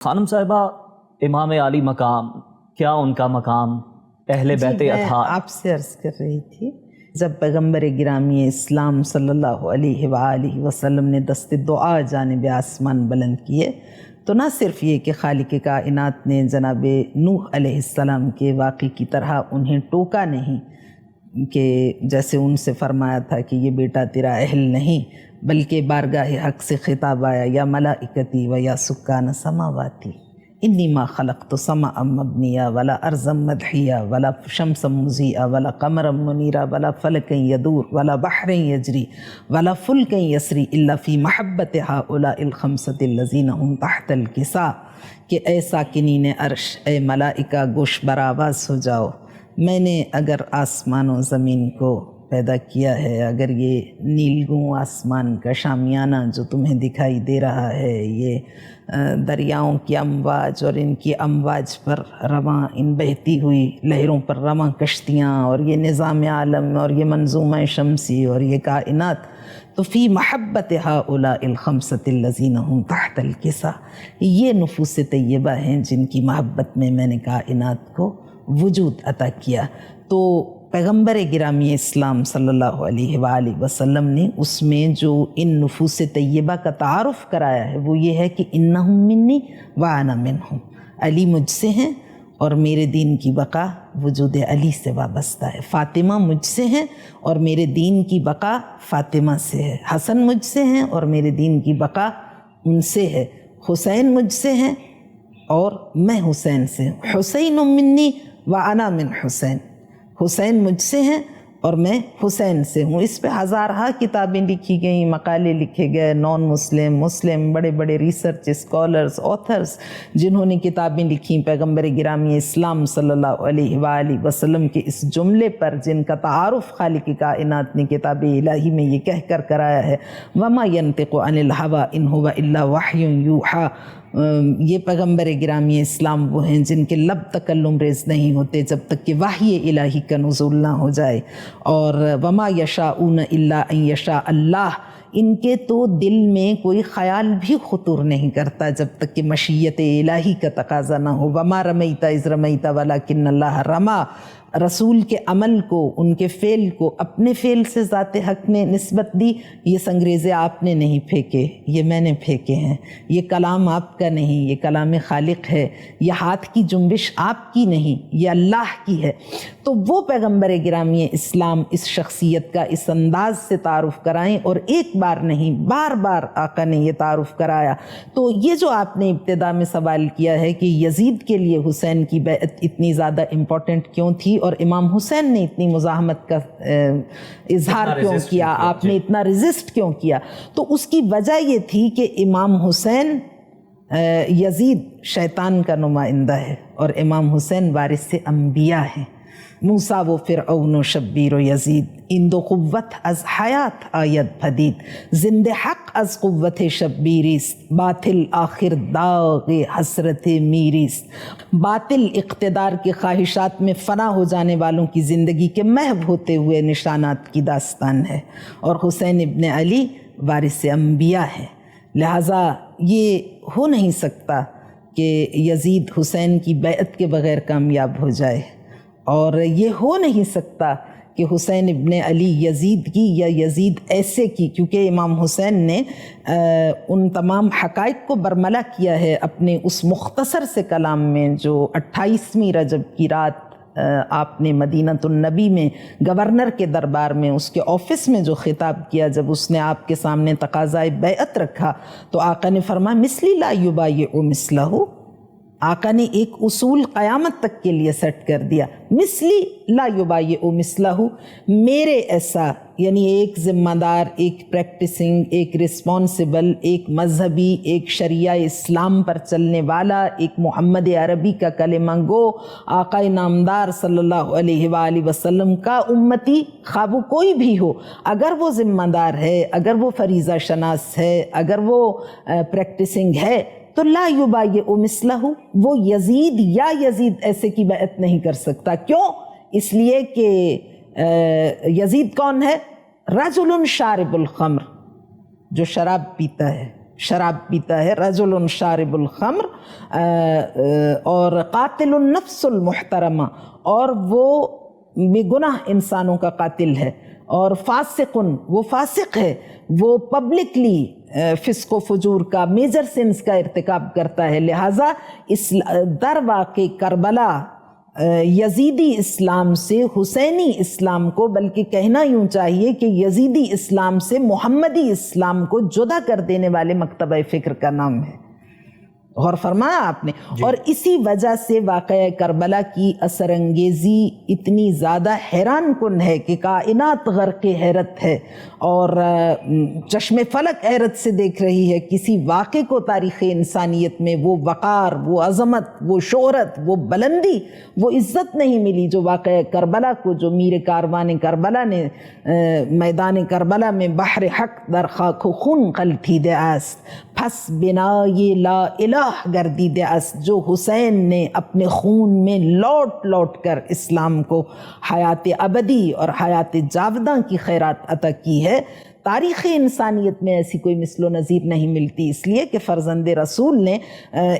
خانم صاحبہ، امام علی مقام، کیا ان کا مقام اہل بیت اطہار؟ آپ سے عرض کر رہی تھی، جب پیغمبر گرامی اسلام صلی اللہ علیہ وآلہ وسلم نے دست دعا جانب آسمان بلند کیے تو نہ صرف یہ کہ خالق کائنات نے جناب نوح علیہ السلام کے واقعے کی طرح انہیں ٹوکا نہیں کہ جیسے ان سے فرمایا تھا کہ یہ بیٹا تیرا اہل نہیں، بلکہ بارگاہ حق سے خطاب آیا یا ملائکتی و یا سکان سماواتی انی ما خلقت سماء مبنیا ولا ارضا مدحیا ولا شمسا مضیئا ولا قمرا منیرا ولا فلکا یدور ولا بحرا یجری ولا فلکا یسری الا فی محبت ہؤلاء الخمسۃ الذین هم تحت الکساء، کہ اے ساکنین عرش، اے ملائکہ گوش برآواز ہو جاؤ، میں نے اگر آسمان و زمین کو پیدا کیا ہے، اگر یہ نیلگوں آسمان کا شامیانہ جو تمہیں دکھائی دے رہا ہے، یہ دریاؤں کی امواج اور ان کی امواج پر رواں ان بہتی ہوئی لہروں پر رواں کشتیاں، اور یہ نظام عالم اور یہ منظومہ شمسی اور یہ کائنات، تو فی محبت ہؤلاء الخمسۃ الذین هم تحت الکساء، یہ نفوس طیبہ ہیں جن کی محبت میں میں نے کائنات کو وجود عطا کیا۔ تو پیغمبر گرامی اسلام صلی اللہ علیہ وآلہ وسلم نے اس میں جو ان نفوس طیبہ کا تعارف کرایا ہے وہ یہ ہے کہ انہم منی وانا منہم، علی مجھ سے ہیں اور میرے دین کی بقا وجود علی سے وابستہ ہے، فاطمہ مجھ سے ہیں اور میرے دین کی بقا فاطمہ سے ہے، حسن مجھ سے ہیں اور میرے دین کی بقا ان سے ہے، حسین مجھ سے ہیں اور میں حسین سے ہوں، حسین منی وانا من حسین، حسین مجھ سے ہیں اور میں حسین سے ہوں۔ اس پہ ہزارہا کتابیں لکھی گئیں، مقالے لکھے گئے، نان مسلم، مسلم، بڑے بڑے ریسرچ اسکالرز، آتھرز جنہوں نے کتابیں لکھیں پیغمبر گرامی اسلام صلی اللہ علیہ وآلہ وسلم کے اس جملے پر، جن کا تعارف خالق کائنات نے کتاب الہی میں یہ کہہ کر کرایا ہے وَمَا يَنْطِقُ عَنِ الْهَوَىٰ إِنْ هُوَ إِلَّا وَحْيٌ يُوحَىٰ، یہ پیغمبر گرامی اسلام وہ ہیں جن کے لب تکلم ریز نہیں ہوتے جب تک کہ وحی الہی کا نزول نہ ہو جائے، اور وما یشاءون الا ان یشاء اللہ، ان کے تو دل میں کوئی خیال بھی خطور نہیں کرتا جب تک کہ مشیت الہی کا تقاضا نہ ہو۔ وما رمیت اذ رمیت ولکن اللہ رما، رسول کے عمل کو، ان کے فعل کو اپنے فعل سے ذات حق نے نسبت دی، یہ سنگریزے آپ نے نہیں پھینکے، یہ میں نے پھینکے ہیں، یہ کلام آپ کا نہیں، یہ کلام خالق ہے، یہ ہاتھ کی جنبش آپ کی نہیں، یہ اللہ کی ہے۔ تو وہ پیغمبر گرامی اسلام اس شخصیت کا اس انداز سے تعارف کرائیں، اور ایک بار نہیں بار بار آقا نے یہ تعارف کرایا۔ تو یہ جو آپ نے ابتدا میں سوال کیا ہے کہ یزید کے لیے حسین کی بیعت اتنی زیادہ امپورٹنٹ کیوں تھی اور امام حسین نے اتنی مزاحمت کا اظہار کیوں کیا، آپ نے اتنا ریزسٹ کیوں کیا، تو اس کی وجہ یہ تھی کہ امام حسین، یزید شیطان کا نمائندہ ہے اور امام حسین وارث انبیاء ہیں۔ موسیٰ و فرعون و شبیر و یزید، این دو قوت از حیات آید پدید، زند حق از قوت شبیریست، باطل آخر داغ حسرت میریست۔ باطل اقتدار کے خواہشات میں فنا ہو جانے والوں کی زندگی کے محو ہوتے ہوئے نشانات کی داستان ہے، اور حسین ابن علی وارث انبیاء ہے، لہٰذا یہ ہو نہیں سکتا کہ یزید حسین کی بیعت کے بغیر کامیاب ہو جائے، اور یہ ہو نہیں سکتا کہ حسین ابن علی یزید کی یا یزید ایسے کی، کیونکہ امام حسین نے ان تمام حقائق کو برملا کیا ہے اپنے اس مختصر سے کلام میں جو 28ویں رجب کی رات آپ نے مدینۃ النبی میں گورنر کے دربار میں اس کے آفس میں جو خطاب کیا، جب اس نے آپ کے سامنے تقاضائے بیعت رکھا تو آقا نے فرمایا مثلی لا یبایع مثلہ، آقا نے ایک اصول قیامت تک کے لیے سیٹ کر دیا، مثلی لا یبایع مثلہ، میرے ایسا، یعنی ایک ذمہ دار، ایک پریکٹسنگ، ایک رسپانسبل، ایک مذہبی، ایک شریعہ اسلام پر چلنے والا، ایک محمد عربی کا کلمہ گو، آقا نامدار صلی اللہ علیہ وآلہ وسلم کا امتی، خواہ وہ کوئی بھی ہو، اگر وہ ذمہ دار ہے، اگر وہ فریضہ شناس ہے، اگر وہ پریکٹسنگ ہے، تو لا یبایع مثلہ، وہ یزید یا یزید ایسے کی بیعت نہیں کر سکتا۔ کیوں؟ اس لیے کہ یزید کون ہے؟ رجل شارب الخمر، جو شراب پیتا ہے، شراب پیتا ہے، رجل شارب الخمر، اور قاتل النفس المحترمہ، اور وہ بے گناہ انسانوں کا قاتل ہے، اور فاسق، وہ فاسق ہے، وہ پبلکلی فسق و فجور کا میجر سنس کا ارتکاب کرتا ہے۔ لہٰذا در واقع کربلا یزیدی اسلام سے حسینی اسلام کو، بلکہ کہنا یوں چاہیے کہ یزیدی اسلام سے محمدی اسلام کو جدا کر دینے والے مکتبہ فکر کا نام ہے۔ غور فرمایا آپ نے؟ اور اسی وجہ سے واقعہ کربلا کی اثر انگیزی اتنی زیادہ حیران کن ہے کہ کائنات غرق حیرت ہے، اور چشم فلک حیرت سے دیکھ رہی ہے۔ کسی واقعے کو تاریخ انسانیت میں وہ وقار، وہ عظمت، وہ شہرت، وہ بلندی، وہ عزت نہیں ملی جو واقعہ کربلا کو، جو میر کاروان کربلا نے میدان کربلا میں بحر حق در خاک و خون غلطیده است، پس بنای لا الہ گردیده است، جو حسین نے اپنے خون میں لوٹ لوٹ کر اسلام کو حیات ابدی اور حیات جاوداں کی خیرات عطا کی ہے۔ تاریخ انسانیت میں ایسی کوئی مثل و نظیر نہیں ملتی، اس لیے کہ فرزند رسول نے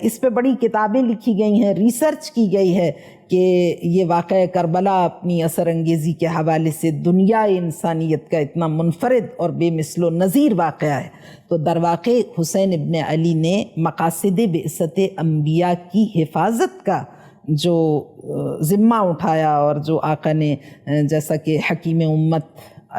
اس پہ بڑی کتابیں لکھی گئی ہیں، ریسرچ کی گئی ہے کہ یہ واقعہ کربلا اپنی اثر انگیزی کے حوالے سے دنیا انسانیت کا اتنا منفرد اور بے مثل و نظیر واقعہ ہے۔ تو در واقع حسین ابن علی نے مقاصد بعثت انبیاء کی حفاظت کا جو ذمہ اٹھایا، اور جو آقا نے، جیسا کہ حکیم امت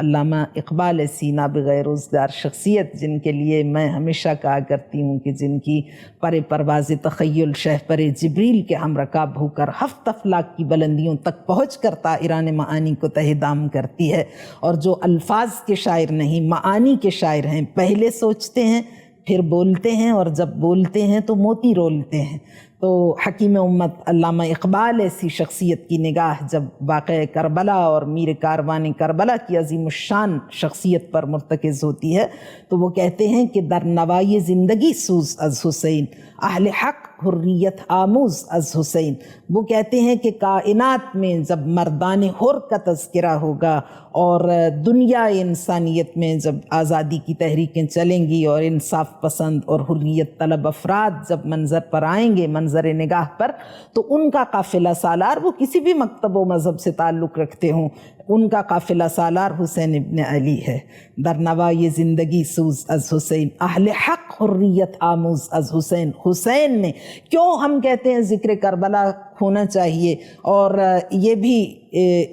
علامہ اقبال ایسی نابغہ روزگار شخصیت، جن کے لیے میں ہمیشہ کہا کرتی ہوں کہ جن کی پر پرواز تخیل شہ پر جبریل کے ہم رکاب ہو کر ہفت افلاک کی بلندیوں تک پہنچ کر طائران معانی کو تہ دام کرتی ہے، اور جو الفاظ کے شاعر نہیں معانی کے شاعر ہیں، پہلے سوچتے ہیں پھر بولتے ہیں، اور جب بولتے ہیں تو موتی رولتے ہیں۔ تو حکیم امت علامہ اقبال ایسی شخصیت کی نگاہ جب واقعہ کربلا اور میر کاروان کربلا کی عظیم الشان شخصیت پر مرتکز ہوتی ہے تو وہ کہتے ہیں کہ در نوای زندگی سوز از حسین، اہل حق حریت آموز از حسین۔ وہ کہتے ہیں کہ کائنات میں جب مردان حر کا تذکرہ ہوگا اور دنیا انسانیت میں جب آزادی کی تحریکیں چلیں گی اور انصاف پسند اور حریت طلب افراد جب منظر پر آئیں گے، منظر نگاہ پر، تو ان کا قافلہ سالار، وہ کسی بھی مکتب و مذہب سے تعلق رکھتے ہوں، ان کا قافلہ سالار حسین ابن علی ہے۔ در نوای زندگی سوز از حسین، اہل حق حریت آموز از حسین۔ حسین نے، کیوں ہم کہتے ہیں ذکر کربلا ہونا چاہیے، اور یہ بھی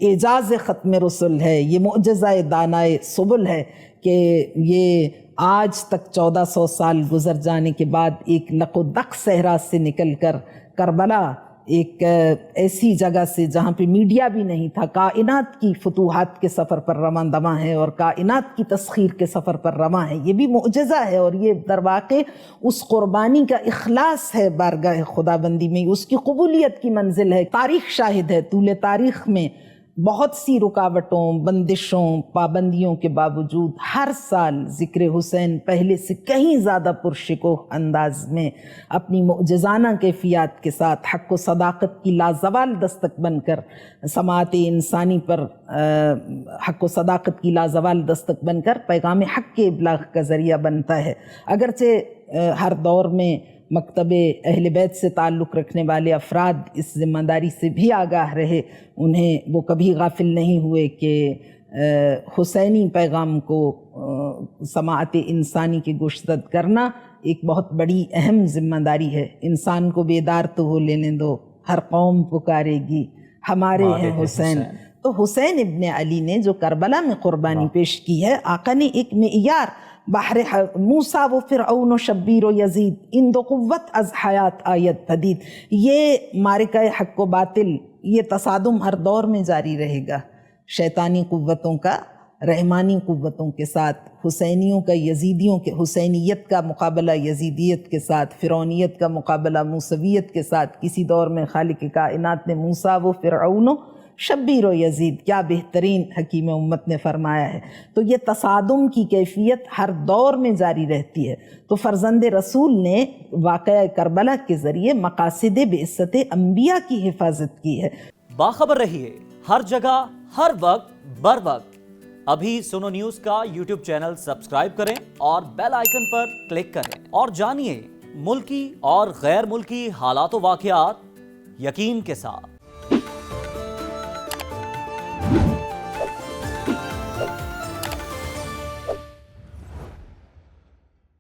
اعجاز ختم رسل ہے، یہ معجزہ دانائے سبل ہے کہ یہ آج تک 1400 سال گزر جانے کے بعد ایک لق و دق صحرا سے نکل کر کربلا ایک ایسی جگہ سے جہاں پہ میڈیا بھی نہیں تھا، کائنات کی فتوحات کے سفر پر رواں دواں ہے اور کائنات کی تسخیر کے سفر پر رواں ہے، یہ بھی معجزہ ہے، اور یہ در واقع اس قربانی کا اخلاص ہے بارگاہ خدا بندی میں، اس کی قبولیت کی منزل ہے۔ تاریخ شاہد ہے، طول تاریخ میں بہت سی رکاوٹوں، بندشوں، پابندیوں کے باوجود ہر سال ذکر حسین پہلے سے کہیں زیادہ پرشکوہ انداز میں اپنی معجزانہ کیفیات کے ساتھ حق و صداقت کی لازوال دستک بن کر سماعت انسانی پر حق و صداقت کی لازوال دستک بن کر پیغام حق کے ابلاغ کا ذریعہ بنتا ہے۔ اگرچہ ہر دور میں مکتب اہل بیت سے تعلق رکھنے والے افراد اس ذمہ داری سے بھی آگاہ رہے، انہیں وہ کبھی غافل نہیں ہوئے کہ حسینی پیغام کو سماعت انسانی کی گوشزد کرنا ایک بہت بڑی اہم ذمہ داری ہے۔ انسان کو بیدار تو ہو لینے دو، ہر قوم پکارے گی ہمارے ہیں حسین۔ تو حسین ابن علی نے جو کربلا میں قربانی پیش کی ہے، آقا نے ایک معیار، بحر موسیٰ و فرعون و شبیر و یزید، ان دو قوت از حیات آیت پدید، یہ معرکہ حق و باطل، یہ تصادم ہر دور میں جاری رہے گا، شیطانی قوتوں کا رحمانی قوتوں کے ساتھ، حسینیوں کا یزیدیوں کے، حسینیت کا مقابلہ یزیدیت کے ساتھ، فرعونیت کا مقابلہ موسویت کے ساتھ۔ کسی دور میں خالق کائنات نے موسیٰ و فرعون و شبیر و یزید، کیا بہترین حکیم امت نے فرمایا ہے۔ تو یہ تصادم کی کیفیت ہر دور میں جاری رہتی ہے۔ تو فرزند رسول نے واقعہ کربلا کے ذریعے مقاصد بعثت انبیاء کی حفاظت کی ہے۔ باخبر رہیے ہر جگہ ہر وقت بر وقت ابھی سنو نیوز کا یوٹیوب چینل سبسکرائب کریں اور بیل آئیکن پر کلک کریں اور جانیے ملکی اور غیر ملکی حالات و واقعات یقین کے ساتھ۔